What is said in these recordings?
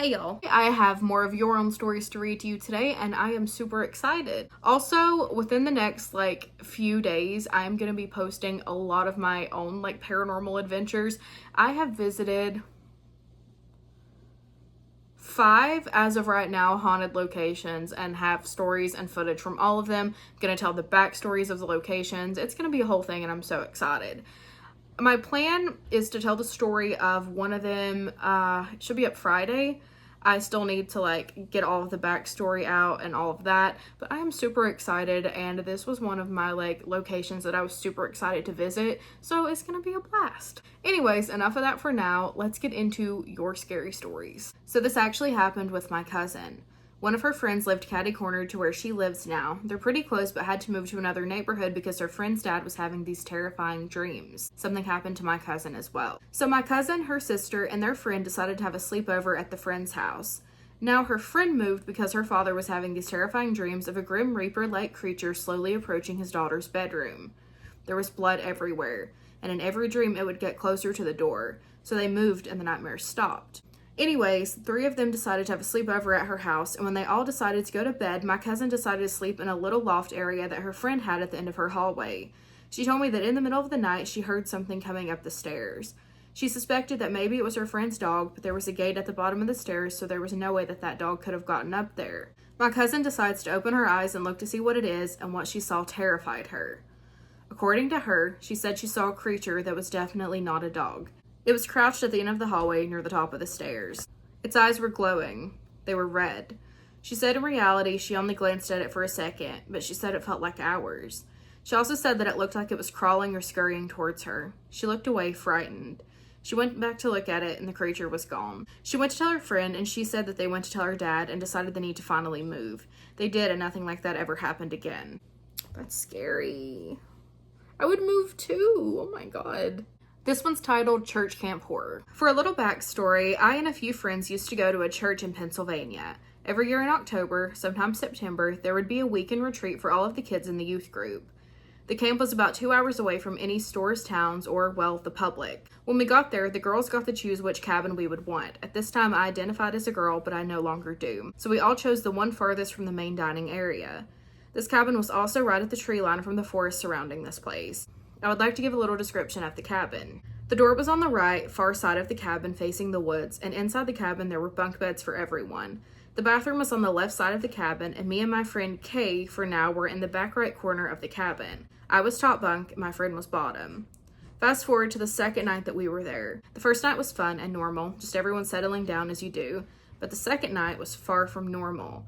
Hey y'all, I have more of your own stories to read to you today and I am super excited. Also, within the next few days, I am going to be posting a lot of my own paranormal adventures. I have visited 5 as of right now haunted locations and have stories and footage from all of them. I'm going to tell the backstories of the locations. It's going to be a whole thing and I'm so excited. My plan is to tell the story of one of them. It should be up Friday. I still need to get all of the backstory out and all of that, but I am super excited, and this was one of my locations that I was super excited to visit, so it's gonna be a blast. Anyways, enough of that for now. Let's get into your scary stories. So this actually happened with my cousin. One of her friends lived catty-corner to where she lives now. They're pretty close but had to move to another neighborhood because her friend's dad was having these terrifying dreams. Something happened to my cousin as well. So my cousin, her sister, and their friend decided to have a sleepover at the friend's house. Now her friend moved because her father was having these terrifying dreams of a Grim Reaper-like creature slowly approaching his daughter's bedroom. There was blood everywhere, and in every dream it would get closer to the door. So they moved and the nightmares stopped. Anyways, 3 of them decided to have a sleepover at her house, and when they all decided to go to bed, my cousin decided to sleep in a little loft area that her friend had at the end of her hallway. She told me that in the middle of the night, she heard something coming up the stairs. She suspected that maybe it was her friend's dog, but there was a gate at the bottom of the stairs, so there was no way that dog could have gotten up there. My cousin decides to open her eyes and look to see what it is, and what she saw terrified her. According to her, she said she saw a creature that was definitely not a dog. It was crouched at the end of the hallway near the top of the stairs. Its eyes were glowing. They were red. She said in reality she only glanced at it for a second, but she said it felt like hours. She also said that it looked like it was crawling or scurrying towards her. She looked away, frightened. She went back to look at it, and the creature was gone. She went to tell her friend, and she said that they went to tell her dad and decided they need to finally move. They did, and nothing like that ever happened again. That's scary. I would move too. Oh my god. This one's titled Church Camp Horror. For a little backstory, I and a few friends used to go to a church in Pennsylvania. Every year in October, sometimes September, there would be a weekend retreat for all of the kids in the youth group. The camp was about 2 hours away from any stores, towns, or, well, the public. When we got there, the girls got to choose which cabin we would want. At this time, I identified as a girl, but I no longer do. So we all chose the one farthest from the main dining area. This cabin was also right at the tree line from the forest surrounding this place. I would like to give a little description of the cabin. The door was on the right, far side of the cabin facing the woods, and inside the cabin there were bunk beds for everyone. The bathroom was on the left side of the cabin, and me and my friend Kay, for now, were in the back right corner of the cabin. I was top bunk, and my friend was bottom. Fast forward to the second night that we were there. The first night was fun and normal, just everyone settling down as you do, but the second night was far from normal.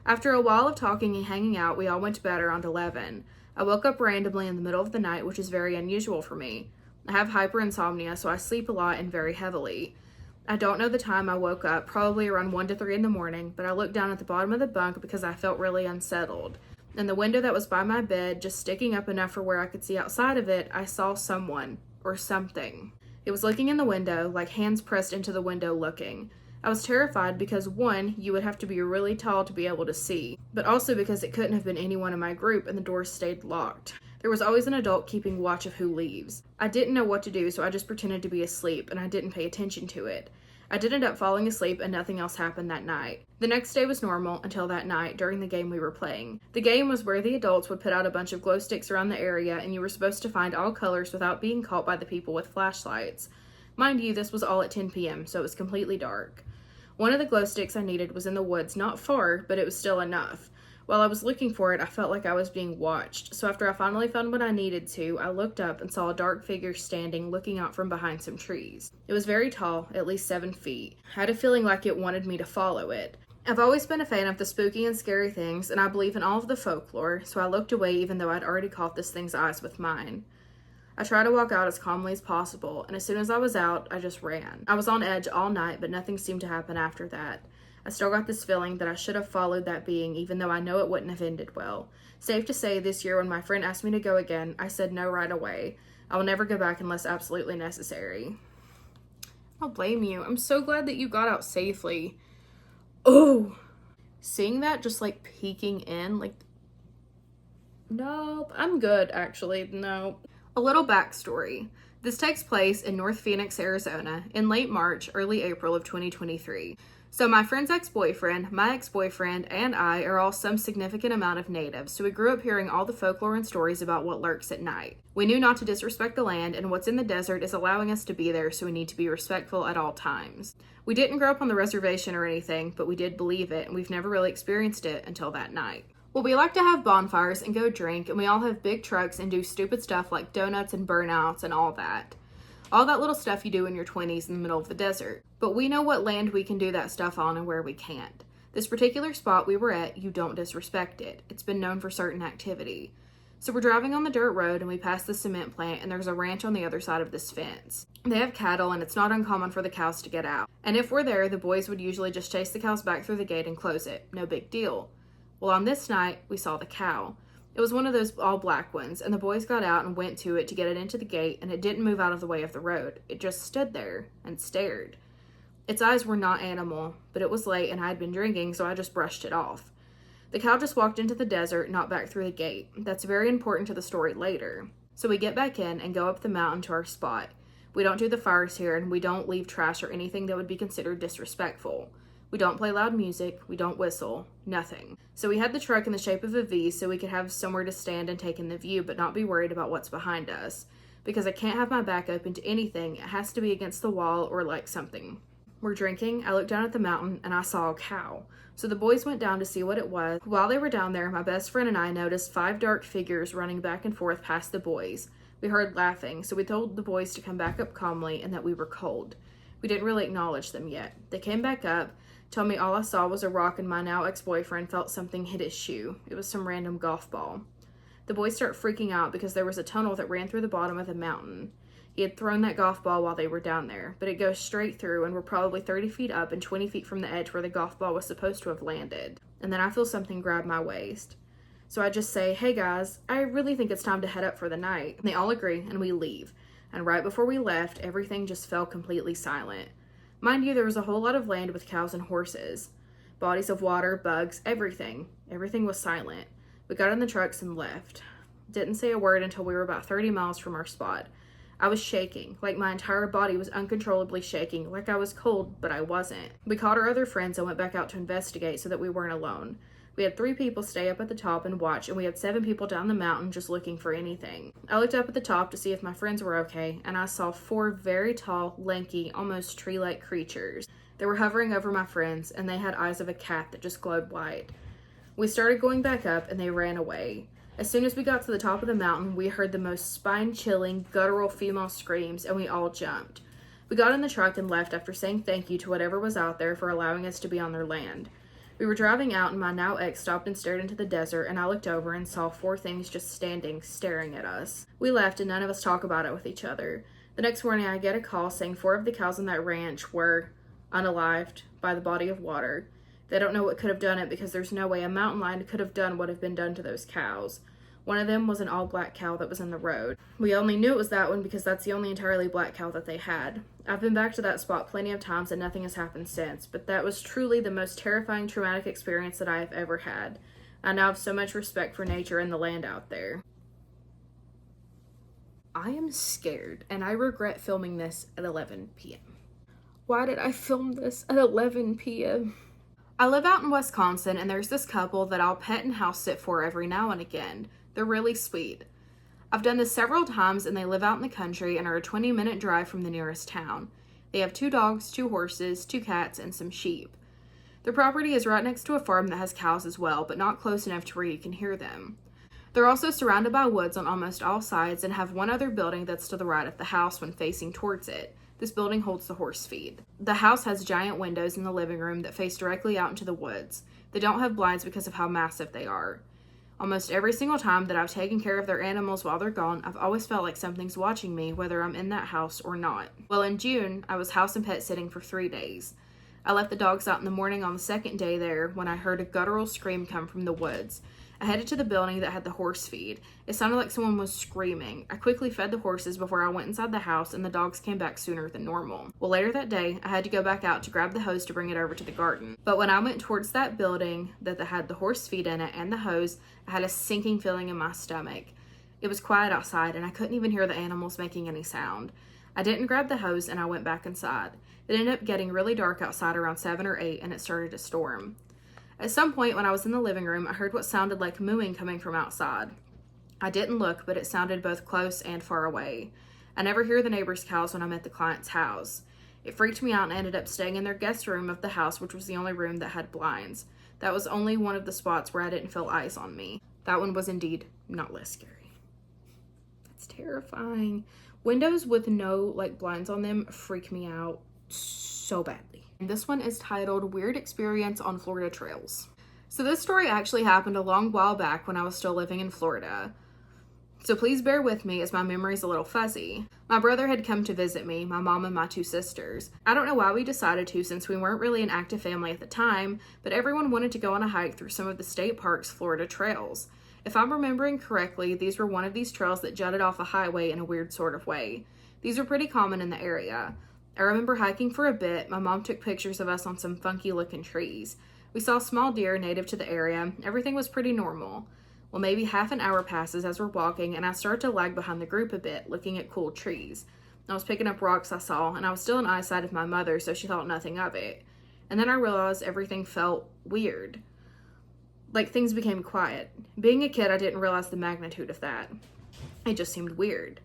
After a while of talking and hanging out, we all went to bed around 11. I woke up randomly in the middle of the night, which is very unusual for me. I have hyperinsomnia, so I sleep a lot and very heavily. I don't know the time I woke up, probably around 1 to 3 in the morning, but I looked down at the bottom of the bunk because I felt really unsettled. In the window that was by my bed, just sticking up enough for where I could see outside of it, I saw someone, or something. It was looking in the window, like hands pressed into the window looking. I was terrified because, 1, you would have to be really tall to be able to see, but also because it couldn't have been anyone in my group and the doors stayed locked. There was always an adult keeping watch of who leaves. I didn't know what to do, so I just pretended to be asleep, and I didn't pay attention to it. I did end up falling asleep, and nothing else happened that night. The next day was normal until that night during the game we were playing. The game was where the adults would put out a bunch of glow sticks around the area, and you were supposed to find all colors without being caught by the people with flashlights. Mind you, this was all at 10 p.m., so it was completely dark. One of the glow sticks I needed was in the woods, not far, but it was still enough. While I was looking for it, I felt like I was being watched, so after I finally found what I needed to, I looked up and saw a dark figure standing, looking out from behind some trees. It was very tall, at least 7 feet. I had a feeling like it wanted me to follow it. I've always been a fan of the spooky and scary things, and I believe in all of the folklore, so I looked away even though I'd already caught this thing's eyes with mine. I tried to walk out as calmly as possible, and as soon as I was out, I just ran. I was on edge all night, but nothing seemed to happen after that. I still got this feeling that I should have followed that being, even though I know it wouldn't have ended well. Safe to say, this year when my friend asked me to go again, I said no right away. I will never go back unless absolutely necessary. I don't blame you. I'm so glad that you got out safely. Oh! Seeing that just peeking in, nope. I'm good, actually. Nope. A little backstory. This takes place in North Phoenix, Arizona, in late March, early April of 2023. So my friend's ex-boyfriend, my ex-boyfriend, and I are all some significant amount of natives, so we grew up hearing all the folklore and stories about what lurks at night. We knew not to disrespect the land, and what's in the desert is allowing us to be there, so we need to be respectful at all times. We didn't grow up on the reservation or anything, but we did believe it, and we've never really experienced it until that night. Well, we like to have bonfires and go drink, and we all have big trucks and do stupid stuff like donuts and burnouts and all that. All that little stuff you do in your 20s in the middle of the desert. But we know what land we can do that stuff on and where we can't. This particular spot we were at, you don't disrespect it. It's been known for certain activity. So we're driving on the dirt road and we pass the cement plant and there's a ranch on the other side of this fence. They have cattle and it's not uncommon for the cows to get out. And if we're there, the boys would usually just chase the cows back through the gate and close it. No big deal. Well, on this night, we saw the cow. It was one of those all black ones, and the boys got out and went to it to get it into the gate, and it didn't move out of the way of the road. It just stood there and stared. Its eyes were not animal, but it was late and I had been drinking, so I just brushed it off. The cow just walked into the desert, not back through the gate. That's very important to the story later. So we get back in and go up the mountain to our spot. We don't do the fires here, and we don't leave trash or anything that would be considered disrespectful. We don't play loud music, we don't whistle, nothing. So we had the truck in the shape of a V so we could have somewhere to stand and take in the view but not be worried about what's behind us. Because I can't have my back open to anything, it has to be against the wall or like something. We're drinking, I looked down at the mountain and I saw a cow. So the boys went down to see what it was. While they were down there, my best friend and I noticed 5 dark figures running back and forth past the boys. We heard laughing, so we told the boys to come back up calmly and that we were cold. We didn't really acknowledge them yet. They came back up, told me all I saw was a rock and my now ex-boyfriend felt something hit his shoe. It was some random golf ball. The boys start freaking out because there was a tunnel that ran through the bottom of the mountain. He had thrown that golf ball while they were down there, but it goes straight through and we're probably 30 feet up and 20 feet from the edge where the golf ball was supposed to have landed. And then I feel something grab my waist. So I just say, hey guys, I really think it's time to head up for the night. And they all agree and we leave. And right before we left, everything just fell completely silent. Mind you, there was a whole lot of land with cows and horses. Bodies of water, bugs, everything. Everything was silent. We got in the trucks and left. Didn't say a word until we were about 30 miles from our spot. I was shaking, like my entire body was uncontrollably shaking, like I was cold, but I wasn't. We called our other friends and went back out to investigate so that we weren't alone. We had 3 people stay up at the top and watch, and we had 7 people down the mountain just looking for anything. I looked up at the top to see if my friends were okay, and I saw 4 very tall, lanky, almost tree-like creatures. They were hovering over my friends, and they had eyes of a cat that just glowed white. We started going back up, and they ran away. As soon as we got to the top of the mountain, we heard the most spine-chilling, guttural female screams, and we all jumped. We got in the truck and left after saying thank you to whatever was out there for allowing us to be on their land. We were driving out and my now ex stopped and stared into the desert, and I looked over and saw 4 things just standing, staring at us. We left and none of us talk about it with each other. The next morning I get a call saying 4 of the cows on that ranch were unalived by the body of water. They don't know what could have done it because there's no way a mountain lion could have done what had been done to those cows. One of them was an all-black cow that was in the road. We only knew it was that one because that's the only entirely black cow that they had. I've been back to that spot plenty of times and nothing has happened since, but that was truly the most terrifying, traumatic experience that I have ever had. I now have so much respect for nature and the land out there. I am scared, and I regret filming this at 11 p.m. Why did I film this at 11 p.m.? I live out in Wisconsin, and there's this couple that I'll pet and house sit for every now and again. They're really sweet. I've done this several times, and they live out in the country and are a 20-minute drive from the nearest town. They have 2 dogs, 2 horses, 2 cats, and some sheep. Their property is right next to a farm that has cows as well, but not close enough to where you can hear them. They're also surrounded by woods on almost all sides and have one other building that's to the right of the house when facing towards it. This building holds the horse feed. The house has giant windows in the living room that face directly out into the woods. They don't have blinds because of how massive they are. Almost every single time that I've taken care of their animals while they're gone, I've always felt like something's watching me, whether I'm in that house or not. Well, in June, I was house and pet sitting for 3 days. I left the dogs out in the morning on the 2nd day there when I heard a guttural scream come from the woods. I headed to the building that had the horse feed. It sounded like someone was screaming. I quickly fed the horses before I went inside the house, and the dogs came back sooner than normal. Well, later that day, I had to go back out to grab the hose to bring it over to the garden. But when I went towards that building that had the horse feed in it and the hose, I had a sinking feeling in my stomach. It was quiet outside, and I couldn't even hear the animals making any sound. I didn't grab the hose and I went back inside. It ended up getting really dark outside around 7 or 8 and it started to storm. At some point when I was in the living room, I heard what sounded like mooing coming from outside. I didn't look, but it sounded both close and far away. I never hear the neighbors' cows when I'm at the client's house. It freaked me out and I ended up staying in their guest room of the house, which was the only room that had blinds. That was only one of the spots where I didn't feel eyes on me. That one was indeed not less scary. That's terrifying. Windows with no blinds on them freak me out so badly. And this one is titled Weird Experience on Florida Trails. So this story actually happened a long while back when I was still living in Florida. So please bear with me as my memory's a little fuzzy. My brother had come to visit me, my mom and my 2 sisters. I don't know why we decided to since we weren't really an active family at the time, but everyone wanted to go on a hike through some of the state park's Florida trails. If I'm remembering correctly, these were one of these trails that jutted off a highway in a weird sort of way. These are pretty common in the area. I remember hiking for a bit. My mom took pictures of us on some funky looking trees. We saw small deer native to the area. Everything was pretty normal. Well, maybe half an hour passes as we're walking, and I start to lag behind the group a bit, looking at cool trees. I was picking up rocks I saw, and I was still in eyesight of my mother, so she thought nothing of it. And then I realized everything felt weird. Like things became quiet. Being a kid, I didn't realize the magnitude of that. It just seemed weird.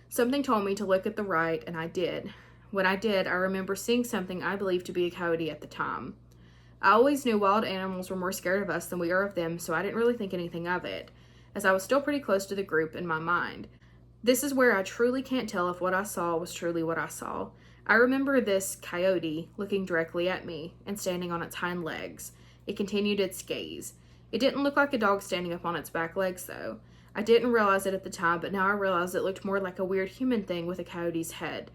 Something told me to look at the right, and I did. When I did, I remember seeing something I believed to be a coyote at the time. I always knew wild animals were more scared of us than we are of them, so I didn't really think anything of it, as I was still pretty close to the group in my mind. This is where I truly can't tell if what I saw was truly what I saw. I remember this coyote looking directly at me and standing on its hind legs. It continued its gaze. It didn't look like a dog standing up on its back legs, though. I didn't realize it at the time, but now I realize it looked more like a weird human thing with a coyote's head.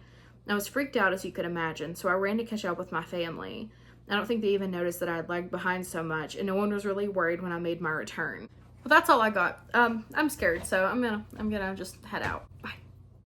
I was freaked out, as you could imagine, so I ran to catch up with my family. I don't think they even noticed that I had lagged behind so much, and no one was really worried when I made my return. Well, that's all I got. I'm scared, so I'm gonna just head out. Bye.